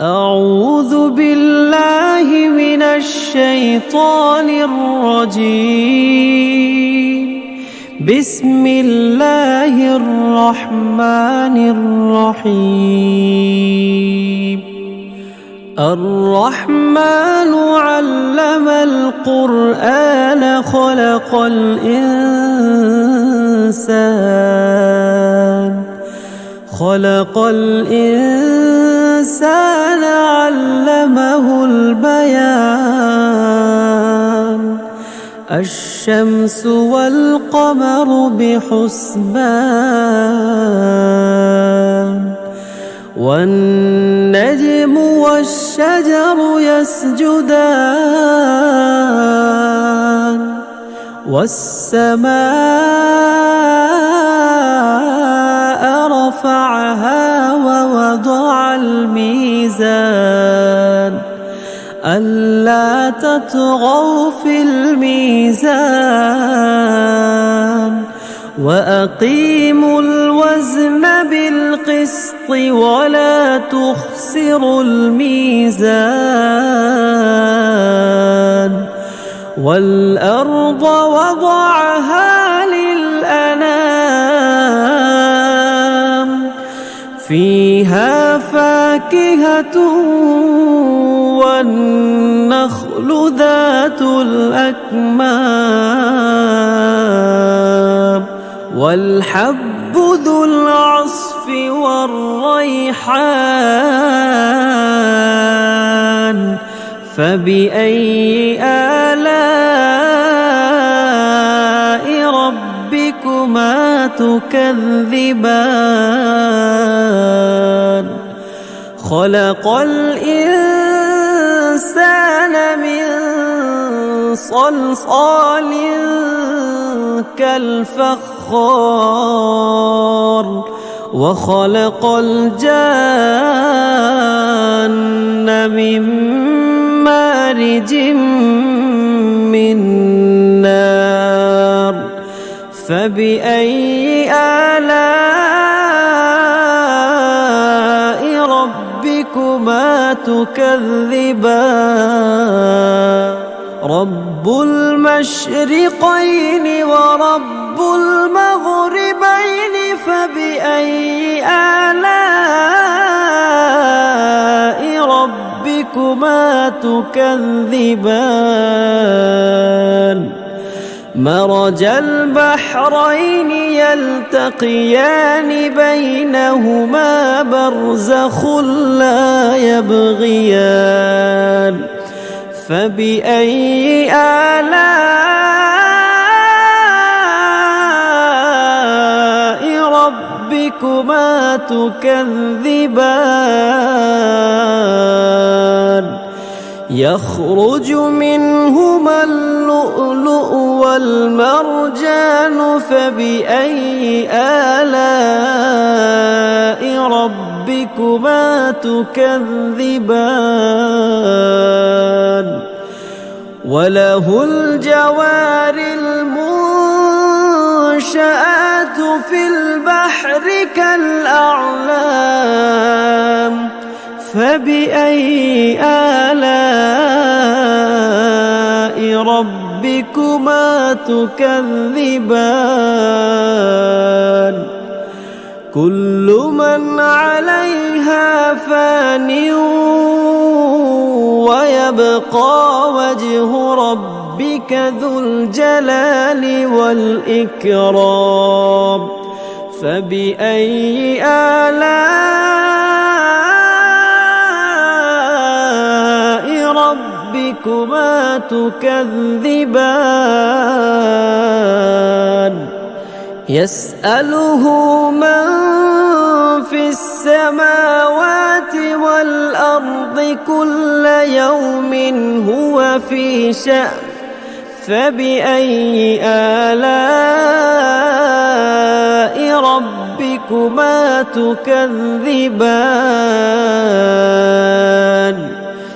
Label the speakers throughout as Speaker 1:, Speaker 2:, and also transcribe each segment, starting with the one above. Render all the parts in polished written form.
Speaker 1: أعوذ بالله من الشيطان الرجيم. بسم الله الرحمن الرحيم. الرحمن علم القرآن خلق الإنسان علمه البيان. الشمس والقمر بحسبان والنجم والشجر يسجدان والسماء رفعها ووضع الميزان ألا تطغوا في الميزان وأقيموا الوزن بالقسط ولا تخسروا الميزان والأرض وضعها للأنام فيها فاكهة والنخل ذات الأكمام والحب ذو العصف والريحان فبأي آلاء ربكما تكذبان. خلق الإنسان من صلصال كالفخار وخلق الجان من مارج من نار فبأي آلاء ربكما تكذبان. رب المشرقين ورب المغربين فبأي آلاء ربكما تكذبان. مرج البحرين يلتقيان بينهما برزخ لا يبغيان فبأي آلاء ربكما تكذبان. يخرج منهما اللؤلؤ والمرجان فبأي آلاء ربكما تكذبان. وله الجوار المنشآت في البحر كالأعلام فبأي آلاء ربكما تكذبان. كل من عليها فان ويبقى وجه ربك ذو الجلال والإكرام فبأي آلاء ربكما تكذبان. يسأله من في السماوات والأرض كل يوم هو في شأن فبأي آلاء ربكما تكذبان.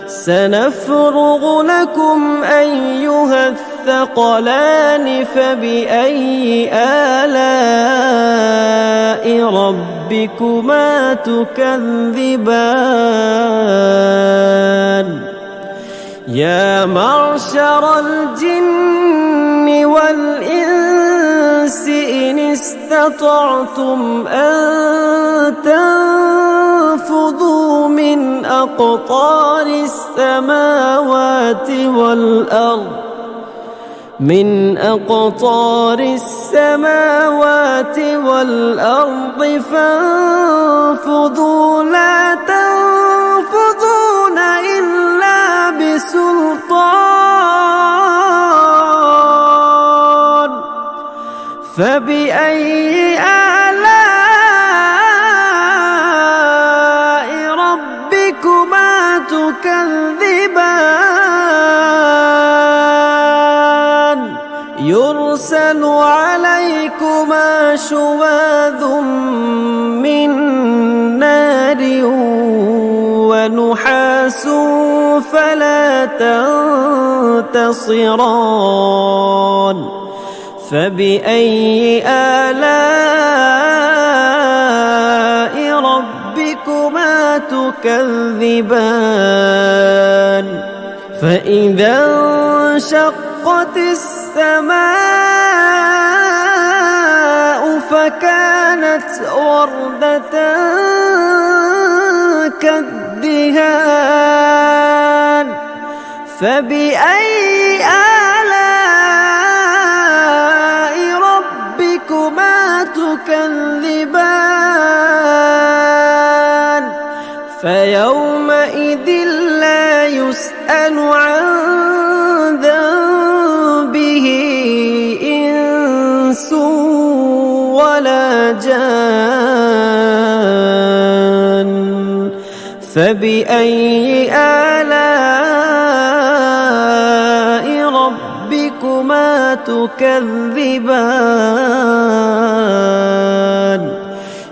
Speaker 1: سنفرغ لكم أيها الثقلان فبأي آلاء ربكما ربكما تكذبان يا معشر الجن والإنس إن استطعتم أن تنفذوا من أقطار السماوات والأرض فانفذوا لا تنفذون إلا بسلطان فبأي آلاء ربكما تكذبان يرسل عليكما شواظ من نار ونحاس فلا تنتصران فبأي آلاء ربكما تكذبان فإذا انشقت السماء فكانت وردة كالدهان فبأي آلاء ربكما تكذبان فيومئذ لا يسأل عن ذنبه إنس ولا جان فبأي آلاء ربكما تكذبان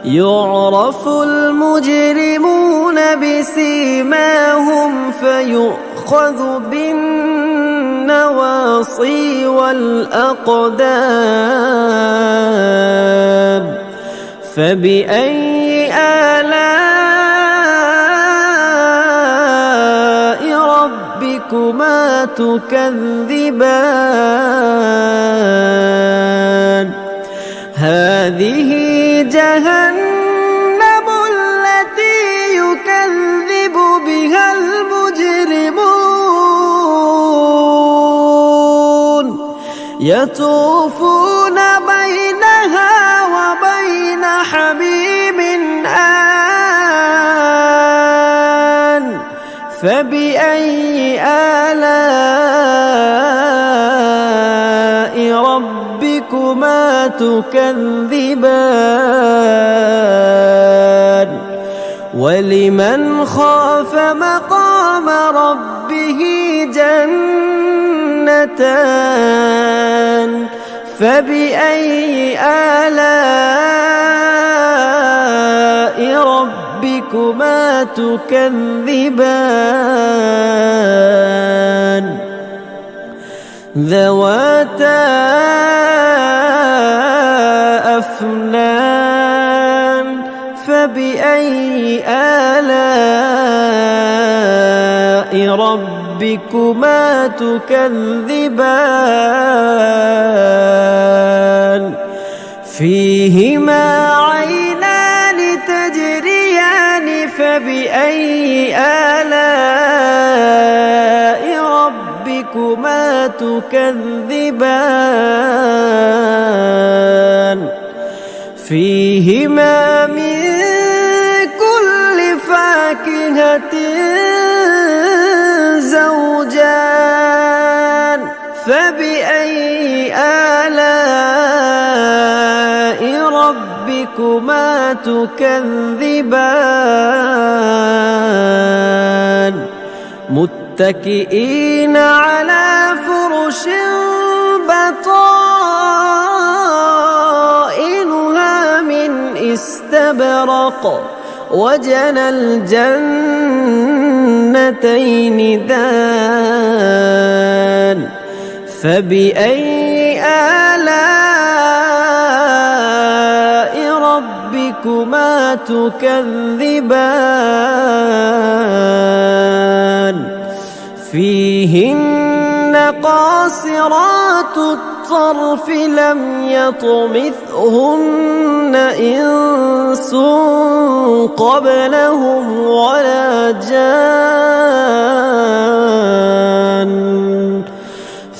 Speaker 1: يعرف المجرمون بسيماهم فيؤخذ بالنواصي والأقدام فبأي آلاء ربكما تكذبان هذه جهنم التي يكذب بها المجرمون يطوفون بينها وبين حميم آن فبأي آلاء ربكما تكذبان ولمن خاف مقام ربه جنتان فبأي آلاء ربكما تكذبان ذواتا أفنان فبأي آلاء ربكما تكذبان فيهما عينان تجريان فبأي آلاء ربكما تكذبان فيهما من كل فاكهة زوجان فبأي آلاء ربكما تكذبان متكئين على فرش بطائنها من استبرق وجنى الجنتين دان فبأي آلاء ربكما تكذبان فيهن قاصرات الطرف لم يطمثهن إنس قبلهم ولا جان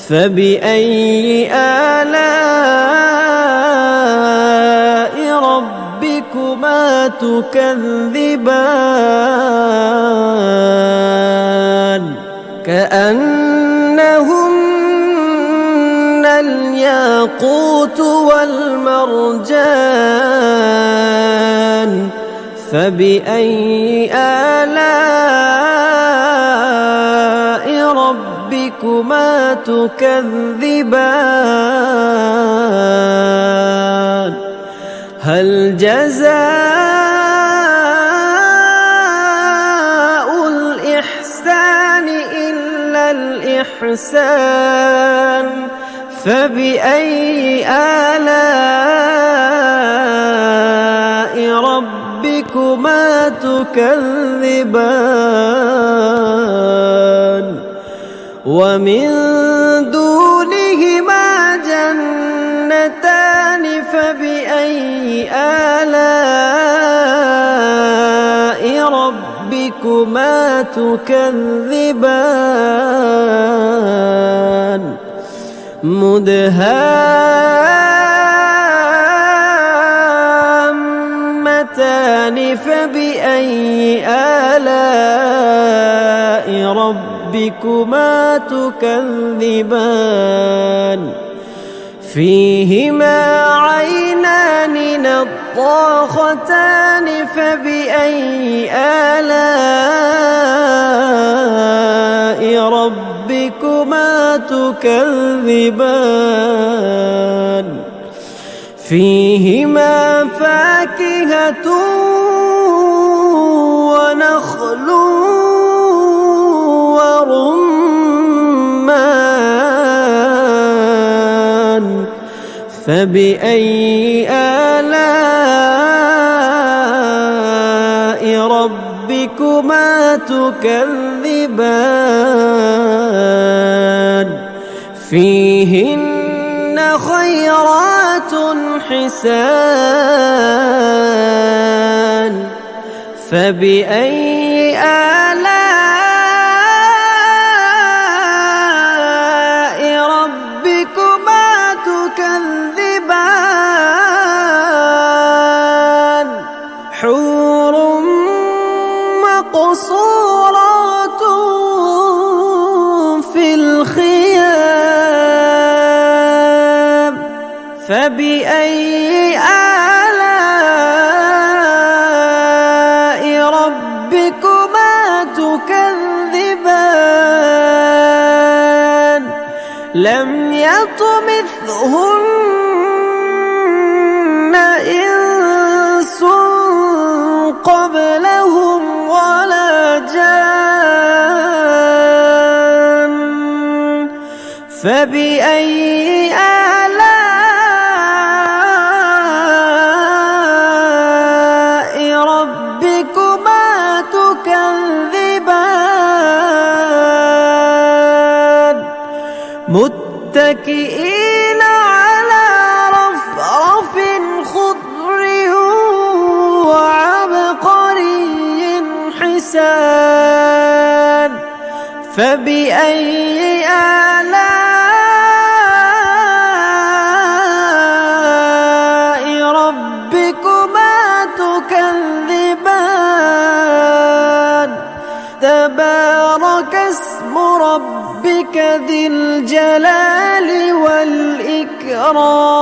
Speaker 1: فبأي آلاء ربكما تكذبان كأنهن الياقوت والمرجان فبأي آلاء ربكما تكذبان هل جزاء الإحسان إلا الإحسان فبأي آلاء ربكما تكذبان ومن دونهما جنتان فبأي آلاء ربكما تكذبان مدهامتان فبأي آلاء ربكما تكذبان فيهما عينان نضاختان فبأي آلاء ربكما تكذبان فيهما فاكهة ونخل ورمان فبأي آلاء ربكما تكذبان فيهن خيرات حسان فبأي آلاء ربكما تكذبان حور مقصورات في الخيام فبأي آلاء ربكما تكذبان لم يطمثهن إنس قبلهم ولا جان فبأي آلاء ربكما تكذبان متكئين على رفرف خضر وعبقري حسان فبأي آلاء ربكما تكذبان تبارك اسم ربك ذي الجلال والإكرام